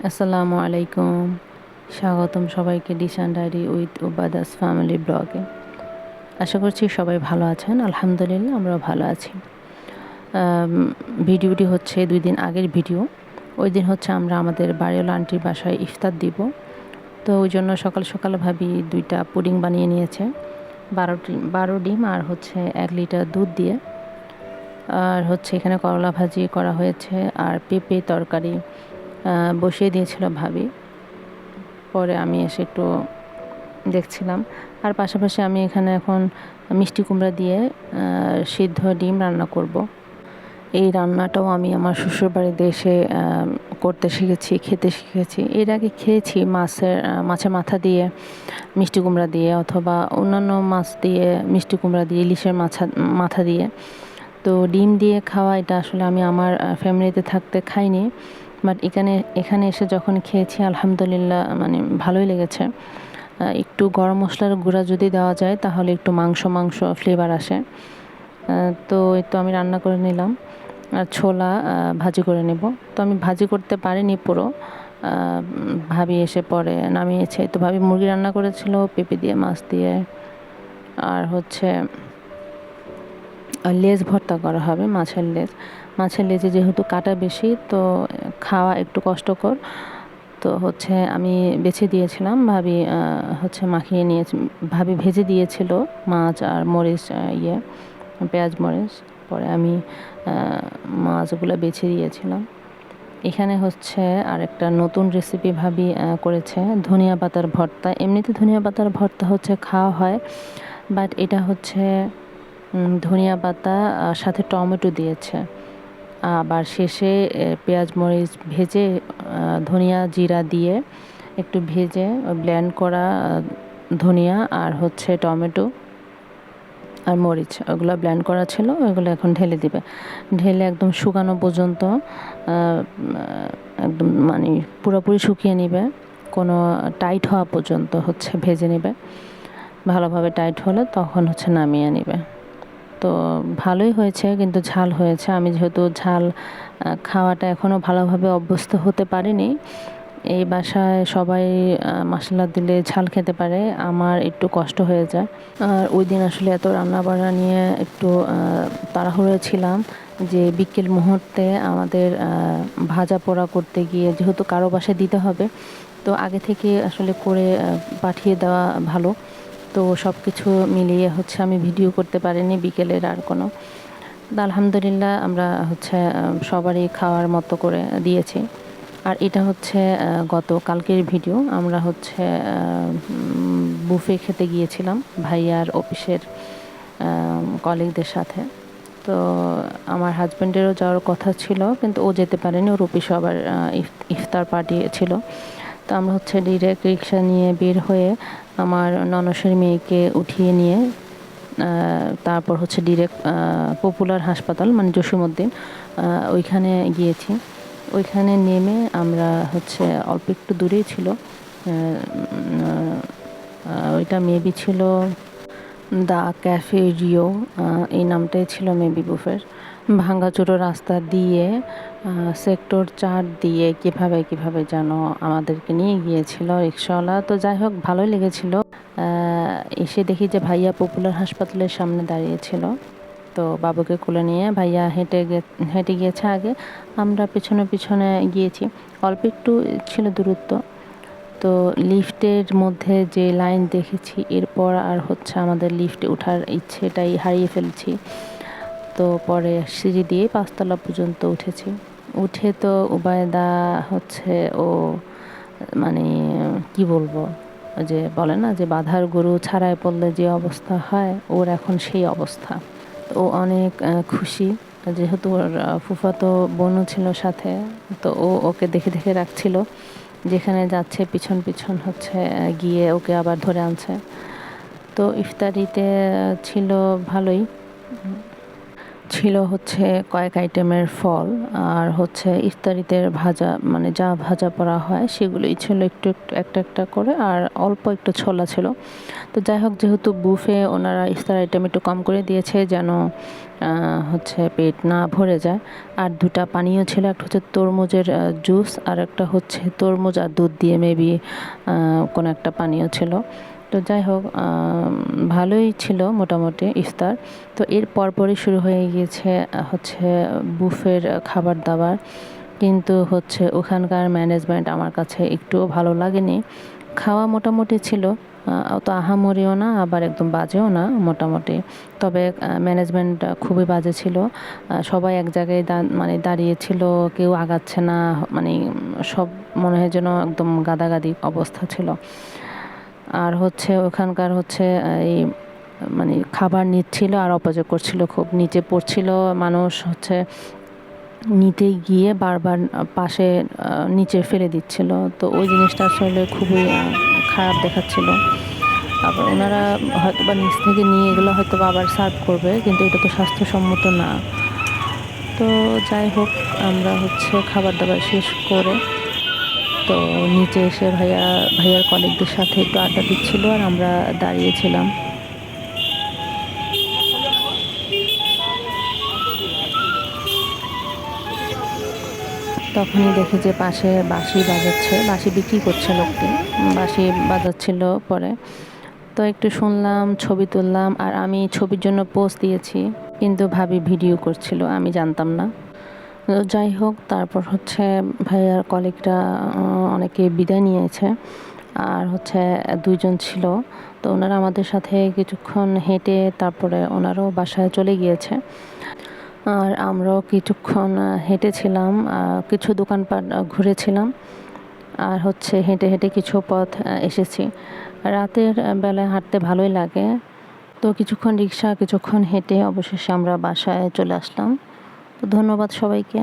আসসালামু আলাইকুম। স্বাগতম সবাইকে ডিশান ডায়েরি উইথ উবাদাস ফ্যামিলি ব্লগে। আশা করছি সবাই ভালো আছেন। আলহামদুলিল্লাহ আমরাও ভালো আছি। ভিডিওটি হচ্ছে 2 দিন আগের ভিডিও। ওই দিন হচ্ছে আমরা আমাদের বাড়িওয়ালা আন্টির বাসায় ইফতার দিব। তো ওই জন্য সকাল সকাল ভাবি 2টা পুডিং বানিয়ে নিয়েছে। 12 ডিম আর হচ্ছে 1 লিটার দুধ দিয়ে। আর হচ্ছে এখানে করলা ভাজি করা হয়েছে আর পেঁপে তরকারি বসিয়ে দিয়েছিল ভাবি। পরে আমি এসে একটু দেখছিলাম। আর পাশাপাশি আমি এখানে এখন মিষ্টি কুমড়া দিয়ে সিদ্ধ ডিম রান্না করব। এই রান্নাটাও আমি আমার শ্বশুরবাড়িতে এসে করতে শিখেছি, খেতে শিখেছি। এর আগে খেয়েছি মাছের মাথা দিয়ে মিষ্টি কুমড়া দিয়ে, অথবা অন্যান্য মাছ দিয়ে মিষ্টি কুমড়া দিয়ে, ইলিশের মাথা দিয়ে। তো ডিম দিয়ে খাওয়া এটা আসলে আমি আমার ফ্যামিলিতে থাকতে খাইনি। বাট এখানে এসে যখন খেয়েছি আলহামদুলিল্লাহ মানে ভালোই লেগেছে। একটু গরম মশলার গুঁড়া যদি দেওয়া যায় তাহলে একটু মাংস ফ্লেভার আসে। তো এই তো আমি রান্না করে নিলাম। আর ছোলা ভাজি করে নেব। তো আমি ভাজি করতে পারিনি পুরো। ভাবি এসে পরে নামিয়েছে। তো ভাবি মুরগি রান্না করেছিল পেঁপে দিয়ে, মাছ দিয়ে। আর হচ্ছে লেজ ভর্তা করা হবে, মাছের লেজ। মাছের লেজে যেহেতু কাটা বেশি, তো খাওয়া একটু কষ্টকর। তো হচ্ছে আমি বেছে দিয়েছিলাম, ভাবি হচ্ছে মাখিয়ে নিয়েছি। ভাবি ভেজে দিয়েছিল মাছ আর মরিচ, পেঁয়াজ মরিচ। পরে আমি মাছগুলো বেছে দিয়েছিলাম। এখানে হচ্ছে আরেকটা নতুন রেসিপি ভাবি করেছে, ধনিয়া পাতার ভর্তা। এমনিতে ধনিয়া পাতার ভর্তা হচ্ছে খাওয়া হয়, বাট এটা হচ্ছে ধনিয়া পাতা সাথে টমেটো দিয়েছে। আবার শেষে পেঁয়াজ মরিচ ভেজে ধনিয়া জিরা দিয়ে একটু ভেজে ব্লেন্ড করা ধনিয়া আর হচ্ছে টমেটো আর মরিচ, ওগুলো ব্লেন্ড করা ছিল, ওইগুলো এখন ঢেলে দিবে। ঢেলে একদম শুকানো পর্যন্ত একদম মানে পুরোপুরি শুকিয়ে নিবে, কোনো টাইট হওয়া পর্যন্ত হচ্ছে ভেজে নেবে। ভালোভাবে টাইট হলে তখন হচ্ছে নামিয়ে নেবে। তো ভালোই হয়েছে, কিন্তু ঝাল হয়েছে। আমি যেহেতু ঝাল খাওয়াটা এখনও ভালোভাবে অভ্যস্ত হতে পারিনি। এই বাসায় সবাই মশলা দিলে ঝাল খেতে পারে, আমার একটু কষ্ট হয়ে যায়। আর ওই দিন আসলে এত রান্নাবান্না নিয়ে একটু তাড়াহুড়ো ছিলাম যে বিকেল মুহূর্তে আমাদের ভাজা পোড়া করতে গিয়ে, যেহেতু কারো বাসায় দিতে হবে, তো আগে থেকে আসলে করে পাঠিয়ে দেওয়া ভালো। তো সব কিছু মিলিয়ে হচ্ছে আমি ভিডিও করতে পারিনি বিকেলের আর কোনো। আলহামদুলিল্লাহ আমরা হচ্ছে সবারই খাওয়ার মতো করে দিয়েছি। আর এটা হচ্ছে গত কালকের ভিডিও। আমরা হচ্ছে বুফে খেতে গিয়েছিলাম ভাইয়ার অফিসের কলিগদের সাথে। তো আমার হাজব্যান্ডেরও যাওয়ার কথা ছিল, কিন্তু ও যেতে পারেনি, ওর অফিসে আবার ইফতার পার্টি ছিল। তো আমরা হচ্ছে ডিরেক্ট রিক্সা নিয়ে বের হয়ে আমার ননসের মেয়েকে উঠিয়ে নিয়ে তারপর হচ্ছে ডিরেক্ট পপুলার হাসপাতাল মানে জসীমউদ্দিন, ওইখানে গিয়েছি। ওইখানে নেমে আমরা হচ্ছে অল্প একটু দূরেই ছিল, ওইটা মেবি ছিল দ্য ক্যাফে রিও, এই নামটাই ছিল মেবি বুফের। ভাঙ্গাচোরা রাস্তা দিয়ে সেক্টর 4 দিয়ে কীভাবে যেন আমাদেরকে নিয়ে গিয়েছিল রিক্সাওয়ালা। তো যাই হোক, ভালোই লেগেছিল। এসে দেখি যে ভাইয়া পপুলার হাসপাতালের সামনে দাঁড়িয়েছিল। তো বাবুকে কোলে নিয়ে ভাইয়া হেঁটে গিয়েছে আগে, আমরা পিছনে গিয়েছি। অল্প একটু ছিল দূরত্ব। তো লিফটের মধ্যে যে লাইন দেখেছি, এরপর আর হচ্ছে আমাদের লিফটে ওঠার ইচ্ছেটাই হারিয়ে ফেলছি। তো পরে সিঁড়ি দিয়ে 5 তলা পর্যন্ত উঠেছি। উঠে তো উবায়দা হচ্ছে ও মানে কি বলবো, যে বলে না যে বাঁধার গরু ছাড়াই পড়লে যে অবস্থা হয়, ওর এখন সেই অবস্থা। তো ও অনেক খুশি, যেহেতু ওর ফুফাতো বোনও ছিল সাথে। তো ওকে দেখে রাখছিল, যেখানে যাচ্ছে পিছন হচ্ছে গিয়ে ওকে আবার ধরে আনছে। তো ইফতারিতে ছিল ভালোই, ছিল হচ্ছে কয়েক আইটেমের ফল, আর হচ্ছে ইফতারিতে ভাজা মানে যা ভাজা পড়া হয় সেগুলোই ছিল একটু একটু একটা একটা করে, আর অল্প একটু ছোলা ছিল। তো যাই হোক, যেহেতু বুফে ওনারা ইফতার আইটেম একটু কম করে দিয়েছে যেন হচ্ছে পেট না ভরে যায়। আর দুটা পানীয় ছিল, একটা হচ্ছে তরমুজের জুস, আর একটা হচ্ছে তরমুজ আর দুধ দিয়ে মেবি কোনো একটা পানীয় ছিল। তো যাই হোক, ভালোই ছিল মোটামুটি ইফতার। তো এর পরপরই শুরু হয়ে গিয়েছে হচ্ছে বুফের খাবার দাবার। কিন্তু হচ্ছে ওখানকার ম্যানেজমেন্ট আমার কাছে একটুও ভালো লাগেনি। খাওয়া মোটামুটি ছিল, অত আহামরিও না আবার একদম বাজেও না, মোটামুটি। তবে ম্যানেজমেন্ট খুবই বাজে ছিল। সবাই এক জায়গায় মানে দাঁড়িয়ে ছিল, কেউ আগাচ্ছে না, মানে সব মনে হয় যেন একদম গাদাগাদি অবস্থা ছিল। আর হচ্ছে ওখানকার হচ্ছে এই মানে খাবার নিচ্ছিল আর অপচয় করছিল, খুব নিচে পড়ছিল মানুষ, হচ্ছে নিতে গিয়ে বারবার পাশে নিচে ফেলে দিচ্ছিল। তো ওই জিনিসটা আসলে খুবই খারাপ দেখাচ্ছিল। আবার ওনারা হয়তো বা নিচ থেকে নিয়ে এগুলো হয়তো বা আবার সার্ভ করবে, কিন্তু এটা তো স্বাস্থ্যসম্মত না। তো যাই হোক, আমরা হচ্ছে খাবার দাবার শেষ করে তো নিচে এসে ভাইয়ার কলিগদের সাথে একটু আড্ডা দিচ্ছিল, আর আমরা দাঁড়িয়েছিলাম। তখনই দেখি যে পাশে বাঁশি বাজাচ্ছে, বাঁশি বিক্রি করছে লোকটি, বাঁশি বাজাচ্ছিল পরে। তো একটু শুনলাম, ছবি তুললাম, আর আমি ছবির জন্য পোজ দিয়েছি, কিন্তু ভাবি ভিডিও করছিল, আমি জানতাম না। তো যাই হোক, তারপর হচ্ছে ভাইয়ার কলিগরা অনেকে বিদায় নিয়েছে, আর হচ্ছে দুইজন ছিল। তো ওনারা আমাদের সাথে কিছুক্ষণ হেঁটে তারপরে ওনারাও বাসায় চলে গিয়েছে। আর আমরাও কিছুক্ষণ হেঁটেছিলাম, কিছু দোকানপাট ঘুরেছিলাম, আর হচ্ছে হেঁটে হেঁটে কিছু পথ এসেছি। রাতের বেলায় হাঁটতে ভালোই লাগে। তো কিছুক্ষণ রিক্সা, কিছুক্ষণ হেঁটে অবশেষে আমরা বাসায় চলে আসলাম। তো ধন্যবাদ সবাইকে।